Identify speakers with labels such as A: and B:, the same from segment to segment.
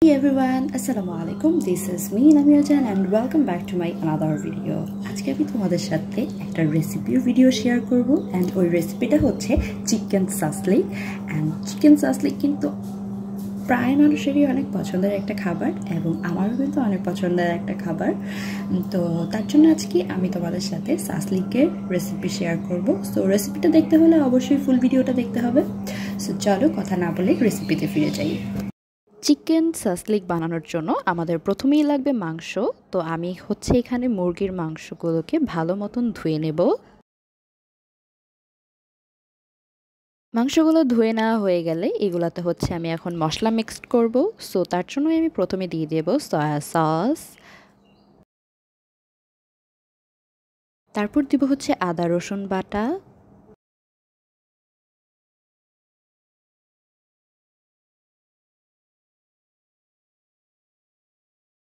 A: Hey everyone, Assalamualaikum. This is me Namira Jan and welcome back to my another video. আজকে আমি তোমাদের সাথে একটা রেসিপির ভিডিও শেয়ার করব and ওই রেসিপিটা হচ্ছে chicken shashlik and chicken shashlik কিন্তু প্রায় মানুষেরই অনেক পছন্দের একটা খাবার এবং আমারও কিন্তু অনেক পছন্দের একটা খাবার। তো তার জন্য আজকে আমি তোমাদের সাথে সাসলিকের রেসিপি শেয়ার করব। সো রেসিপিটা দেখতে হলে অবশ্যই ফুল ভিডিওটা দেখতে হবে। সো চলো কথা না বলে রেসিপিতে ফিরে যাই। চিকেন সাসলিক বানানোর জন্য আমাদের প্রথমেই লাগবে মাংস। তো আমি হচ্ছে এখানে মুরগির মাংসগুলোকে ভালো মতন ধুয়ে নেব। মাংসগুলো ধুয়ে নেওয়া হয়ে গেলে এগুলাতে হচ্ছে আমি এখন মশলা মিক্সড করব। সো তার জন্য আমি প্রথমে দিয়ে দেব সয়া সস, তারপর দিব হচ্ছে আদা রসুন বাটা,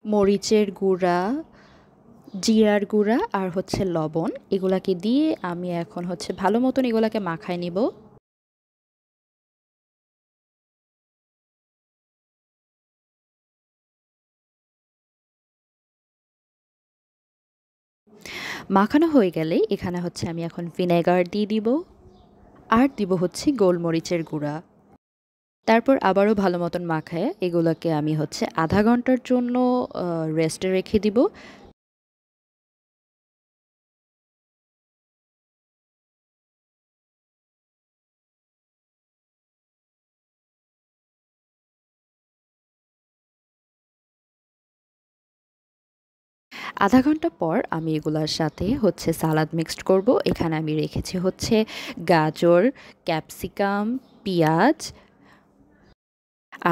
A: মরিচের গুঁড়া, জিরার গুঁড়া আর হচ্ছে লবণ। এগুলাকে দিয়ে আমি এখন হচ্ছে ভালো মতন এগুলাকে মাখায় নিব। মাখানো হয়ে গেলে এখানে হচ্ছে আমি এখন ভিনেগার দিয়ে দিব আর দিব হচ্ছে গোলমরিচের গুঁড়া। তারপর আবারও ভালো মতন মাখায় এগুলোকে আমি হচ্ছে আধা ঘন্টার জন্য রেস্টে রেখে দিব। আধা ঘন্টা পর আমি এগুলার সাথে হচ্ছে সালাদ মিক্সড করব। এখানে আমি রেখেছি হচ্ছে গাজর, ক্যাপসিকাম, পেঁয়াজ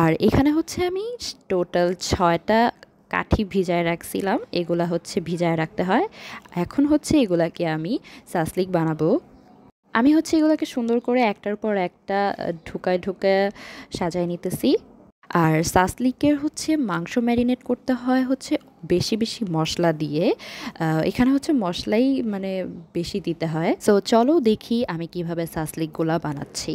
A: আর এখানে হচ্ছে আমি টোটাল 6টা কাঠি ভিজায় রাখছিলাম। এগুলা হচ্ছে ভিজায় রাখতে হয়। এখন হচ্ছে এগুলাকে আমি সাসলিক বানাবো। আমি হচ্ছে এগুলোকে সুন্দর করে একটার পর একটা ঢুকায় ঢুকায় সাজায় নিতেছি। আর সাসলিকের হচ্ছে মাংস ম্যারিনেট করতে হয় হচ্ছে বেশি বেশি মশলা দিয়ে। এখানে হচ্ছে মশলাই মানে বেশি দিতে হয়। সো চলো দেখি আমি কিভাবে সাসলিকগুলা বানাচ্ছি।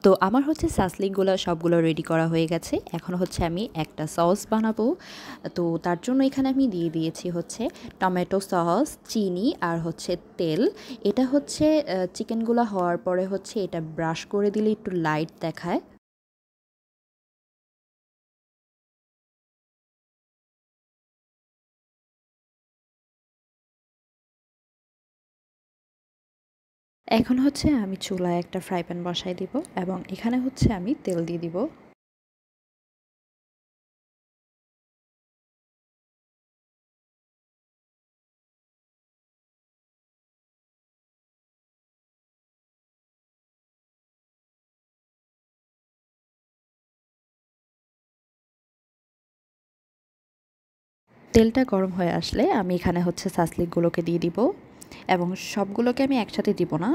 A: তো আমার হচ্ছে সাসলিকগুলো সবগুলো রেডি করা হয়ে গেছে। এখন হচ্ছে আমি একটা সস বানাবো। তো তার জন্য এখানে আমি দিয়ে দিয়েছি হচ্ছে টমেটো সস, চিনি আর হচ্ছে তেল। এটা হচ্ছে চিকেনগুলো হওয়ার পরে হচ্ছে এটা ব্রাশ করে দিলে একটু লাইট দেখায়। এখন হচ্ছে আমি চুলায় একটা ফ্রাই প্যান বসাই দিব এবং এখানে হচ্ছে আমি তেল দিয়ে দিব। তেলটা গরম হয়ে আসলে আমি এখানে হচ্ছে সাসলিকগুলোকে দিয়ে দিব। এবং সবগুলোকে আমি একসাথে দিব না,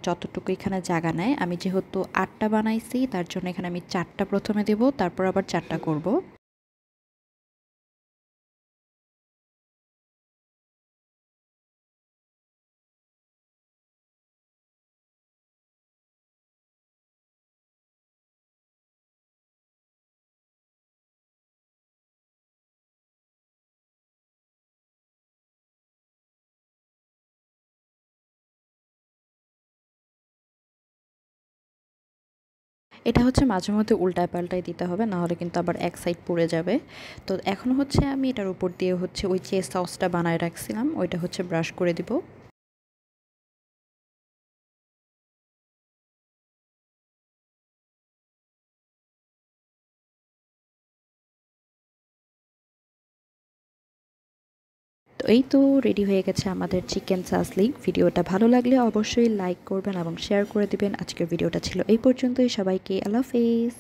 A: যতটুকু এখানে জায়গা নেয়। আমি যেহেতু ৮টা বানাইছি তার জন্য এখানে আমি ৪টা প্রথমে দেব, তারপর আবার ৪টা করব। এটা হচ্ছে মাঝে মধ্যে উল্টায় পাল্টায় দিতে হবে, না হলে কিন্তু আবার এক সাইড পুড়ে যাবে। তো এখন হচ্ছে আমি এটার উপর দিয়ে হচ্ছে ওই যে সসটা বানায় রাখছিলাম ওইটা হচ্ছে ব্রাশ করে দিব। তো এই তো রেডি হয়ে গেছে আমাদের চিকেন সাসলিং। ভিডিওটা ভালো লাগলে অবশ্যই লাইক করবেন এবং শেয়ার করে দিবেন। আজকের ভিডিওটা ছিল এই পর্যন্তই। সবাইকে আল্লাহ হাফেজ।